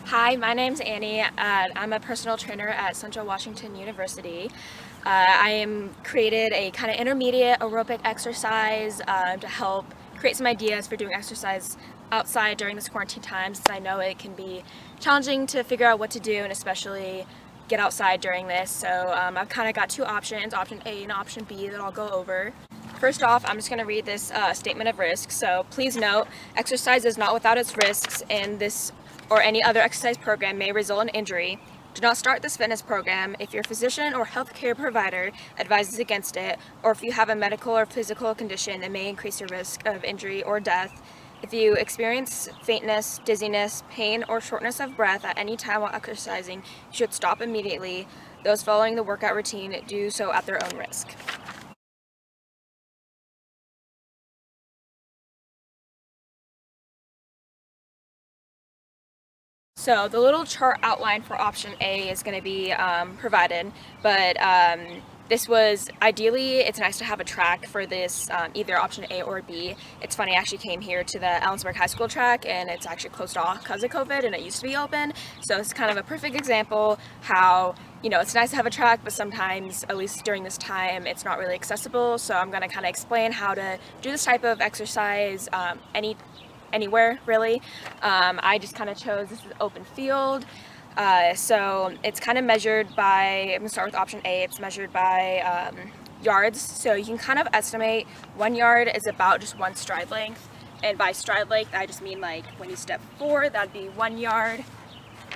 Hi, my name's Annie. I'm a personal trainer at Central Washington University. I am created a kind of intermediate aerobic exercise to help create some ideas for doing exercise outside during this quarantine time, since I know it can be challenging to figure out what to do and especially get outside during this. So I've kind of got two options, option A and option B, that I'll go over. First off, I'm just going to read this statement of risk. So please note, exercise is not without its risks, and this or any other exercise program may result in injury. Do not start this fitness program if your physician or healthcare provider advises against it, or if you have a medical or physical condition that may increase your risk of injury or death. If you experience faintness, dizziness, pain, or shortness of breath at any time while exercising, you should stop immediately. Those following the workout routine do so at their own risk. So the little chart outline for option A is going to be provided, but this was ideally, it's nice to have a track for this, either option A or B. It's funny, I actually came here to the Ellensburg High School track and it's actually closed off because of COVID and it used to be open. So it's kind of a perfect example how, it's nice to have a track, but sometimes, at least during this time, it's not really accessible. So I'm going to kind of explain how to do this type of exercise anywhere really. I just kind of chose, this is open field. So it's kind of measured by, I'm going to start with option A, it's measured by yards. So you can kind of estimate 1 yard is about just one stride length. And by stride length, I just mean like when you step forward, that'd be 1 yard,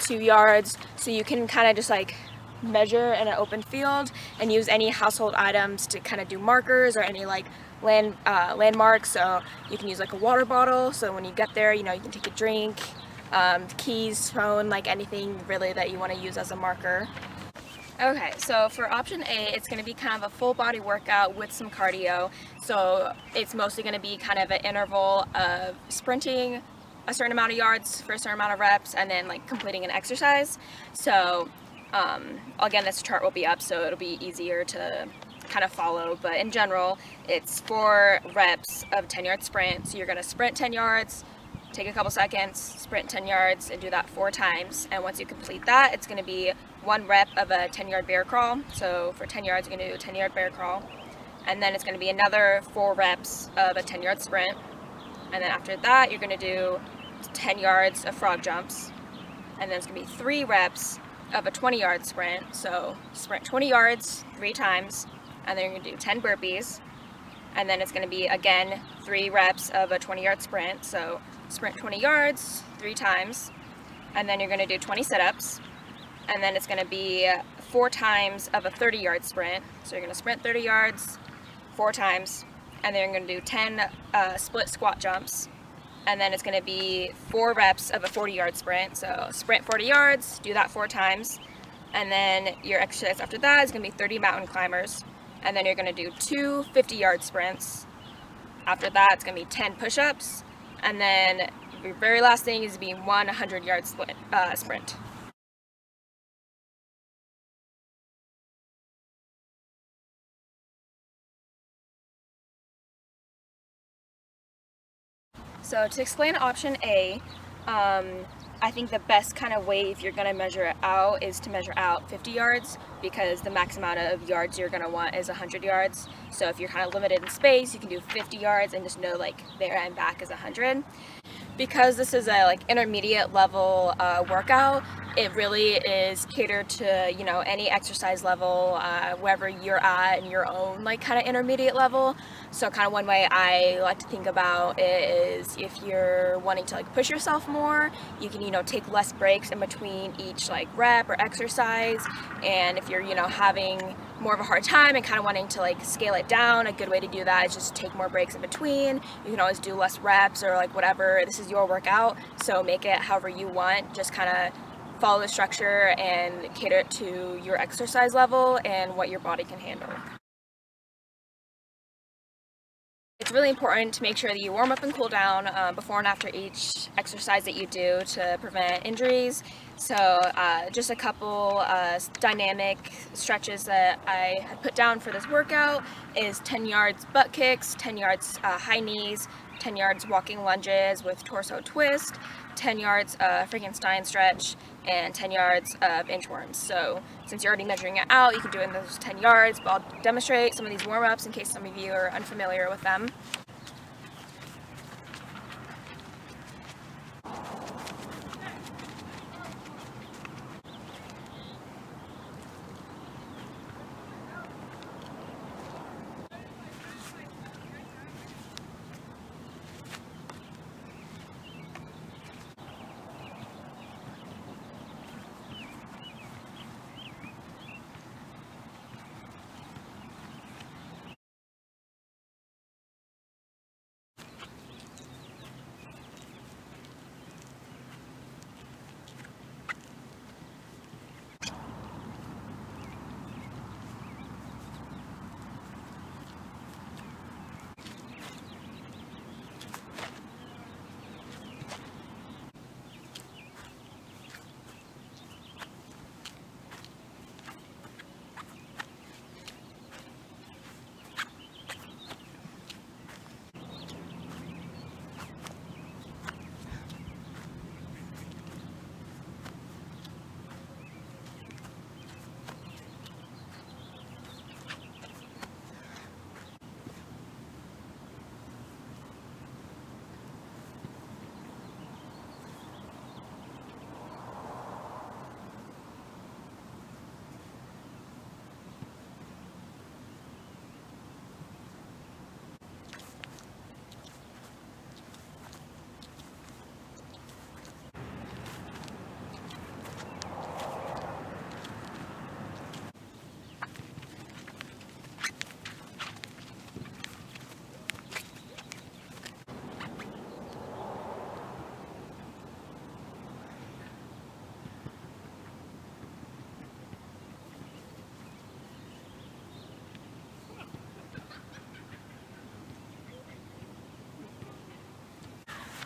2 yards. So you can kind of just like measure in an open field and use any household items to kind of do markers or any like landmarks. So you can use like a water bottle, so when you get there, you can take a drink, keys, phone, like anything really that you want to use as a marker. Okay, so for option A, it's going to be kind of a full body workout with some cardio. So it's mostly going to be kind of an interval of sprinting a certain amount of yards for a certain amount of reps and then like completing an exercise. So again, this chart will be up, so it'll be easier to kind of follow, but in general, it's 4 reps of a 10-yard sprint. So you're going to sprint 10 yards, take a couple seconds, sprint 10 yards, and do that 4 times. And once you complete that, it's going to be 1 rep of a 10-yard bear crawl. So for 10 yards, you're going to do a 10-yard bear crawl. And then it's going to be another 4 reps of a 10-yard sprint. And then after that, you're going to do 10 yards of frog jumps. And then it's going to be 3 reps of a 20-yard sprint. So sprint 20 yards 3 times. And then you're going to do 10 burpees, and then it's going to be again 3 reps of a 20-yard sprint, so sprint 20 yards 3 times, and then you're going to do 20 sit-ups, and then it's going to be 4 times of a 30-yard sprint, so you're going to sprint 30 yards 4 times, and then you're going to do 10 split squat jumps, and then it's going to be 4 reps of a 40-yard sprint, so sprint 40 yards, do that 4 times, and then your exercise after that is going to be 30 mountain climbers. And then you're going to do 2 50-yard sprints. After that, it's going to be 10 push-ups. And then your very last thing is to be 1 100-yard sprint. So to explain option A, I think the best kind of way if you're going to measure it out is to measure out 50 yards, because the max amount of yards you're going to want is 100 yards. So if you're kind of limited in space, you can do 50 yards and just know like there and back is 100. Because this is a like intermediate level workout, it really is catered to any exercise level wherever you're at in your own like kind of intermediate level. So kind of one way I like to think about it is if you're wanting to like push yourself more, you can take less breaks in between each like rep or exercise. And if you're having more of a hard time and kind of wanting to like scale it down, a good way to do that is just take more breaks in between. You can always do less reps or like whatever. This is your workout, so make it however you want. Just kind of follow the structure and cater it to your exercise level and what your body can handle. It's really important to make sure that you warm up and cool down before and after each exercise that you do to prevent injuries. So just a couple dynamic stretches that I had put down for this workout is 10 yards butt kicks, 10 yards high knees, 10 yards walking lunges with torso twist, 10 yards of Frankenstein Stretch and 10 yards of Inchworms. So since you're already measuring it out, you can do it in those 10 yards, but I'll demonstrate some of these warm-ups in case some of you are unfamiliar with them.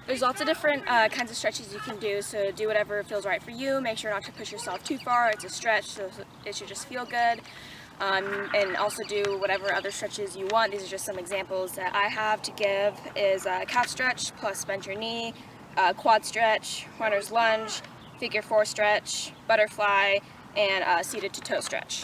There's lots of different kinds of stretches you can do, so do whatever feels right for you. Make sure not to push yourself too far. It's a stretch, so it should just feel good. And also do whatever other stretches you want. These are just some examples that I have to give is calf stretch plus bend your knee, quad stretch, runner's lunge, figure 4 stretch, butterfly, and seated to toe stretch.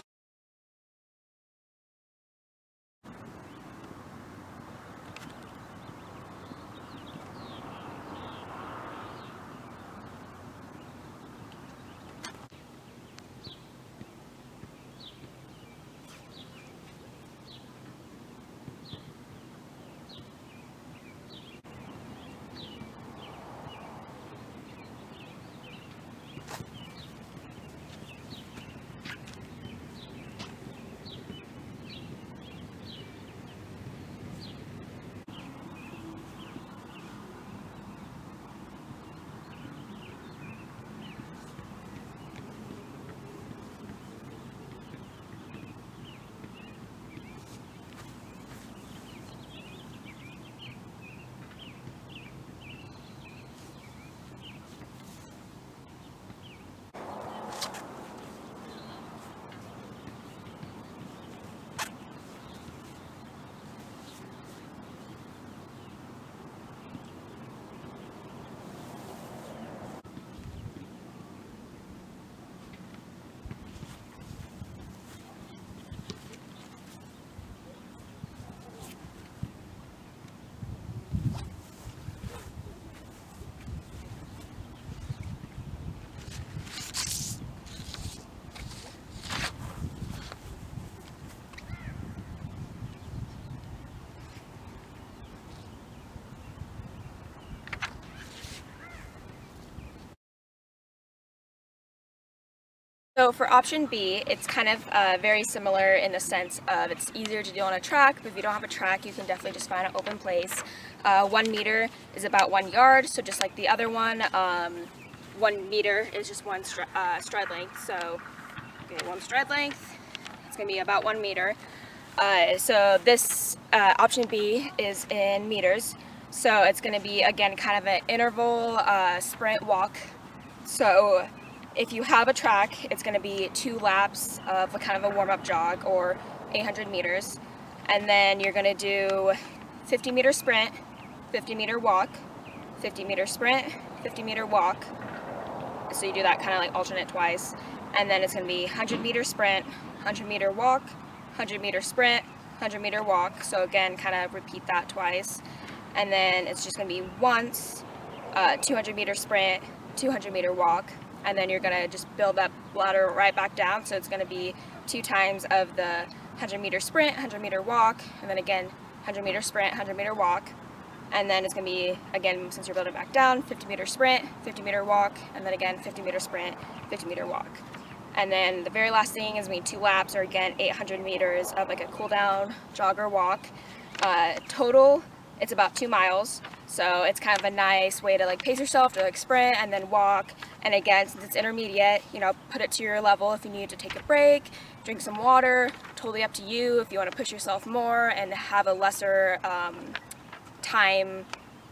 So for option B, it's kind of very similar in the sense of it's easier to do on a track, but if you don't have a track, you can definitely just find an open place. 1 meter is about 1 yard, so just like the other one, 1 meter is just one stride length. So okay, 1 stride length, it's going to be about 1 meter. So this option B is in meters, so it's going to be again kind of an interval sprint walk. So if you have a track, it's going to be 2 laps of a kind of a warm-up jog or 800 meters, and then you're going to do 50-meter sprint, 50-meter walk, 50-meter sprint, 50-meter walk. So you do that kind of like alternate twice. And then it's going to be 100-meter sprint, 100-meter walk, 100-meter sprint, 100-meter walk. So again, kind of repeat that twice. And then it's just going to be once, 200-meter sprint, 200-meter walk. And then you're going to just build that ladder right back down. So it's going to be 2 times of the 100-meter sprint, 100-meter walk, and then again 100-meter sprint, 100-meter walk. And then it's going to be, again, since you're building back down, 50-meter sprint, 50-meter walk, and then again 50-meter sprint, 50-meter walk. And then the very last thing is going to be 2 laps, or again 800 meters of like a cool down jogger walk. Total, it's about 2 miles. So it's kind of a nice way to like pace yourself, to like sprint and then walk. And again, since it's intermediate, you know, put it to your level if you need to take a break, drink some water, totally up to you. If you want to push yourself more and have a lesser time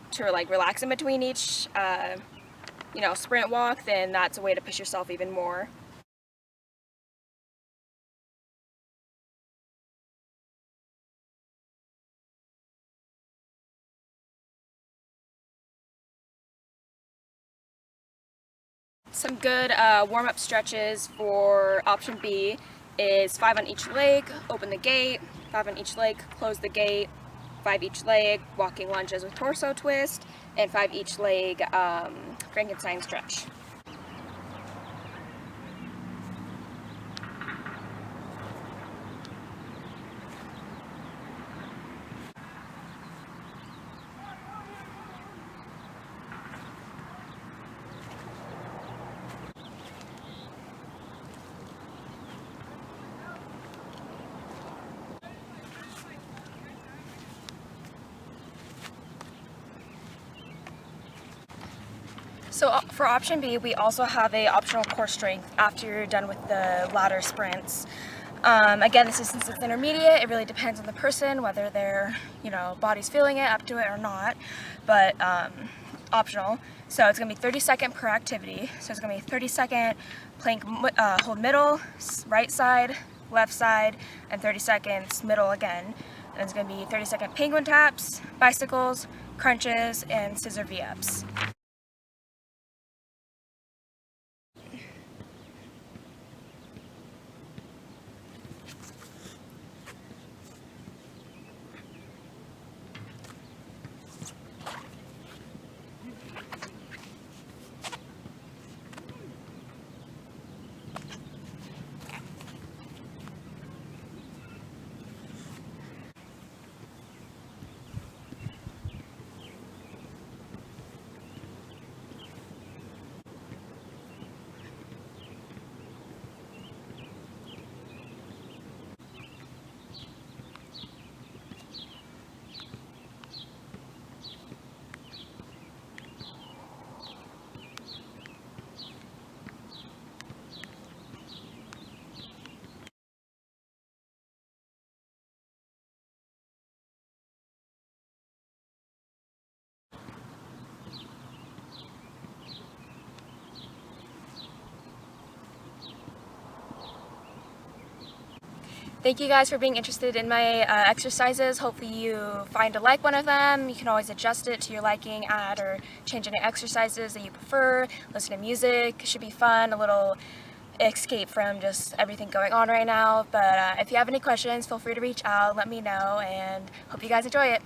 to like relax in between each you know, sprint walk, then that's a way to push yourself even more. Some good warm-up stretches for option B is 5 on each leg, open the gate, 5 on each leg, close the gate, 5 each leg, walking lunges with torso twist, and 5 each leg Frankenstein stretch. So for option B, we also have a optional core strength after you're done with the ladder sprints. Again, this is, since it's intermediate, it really depends on the person, whether their, you know, body's feeling it, up to it or not, but optional. So it's going to be 30-second per activity. So it's going to be 30-second plank, hold middle, right side, left side, and 30 seconds middle again. And it's going to be 30-second penguin taps, bicycles, crunches, and scissor V-ups. Thank you guys for being interested in my exercises. Hopefully you find to like one of them. You can always adjust it to your liking, add or change any exercises that you prefer. Listen to music, it should be fun, a little escape from just everything going on right now. But if you have any questions, feel free to reach out, let me know, and hope you guys enjoy it.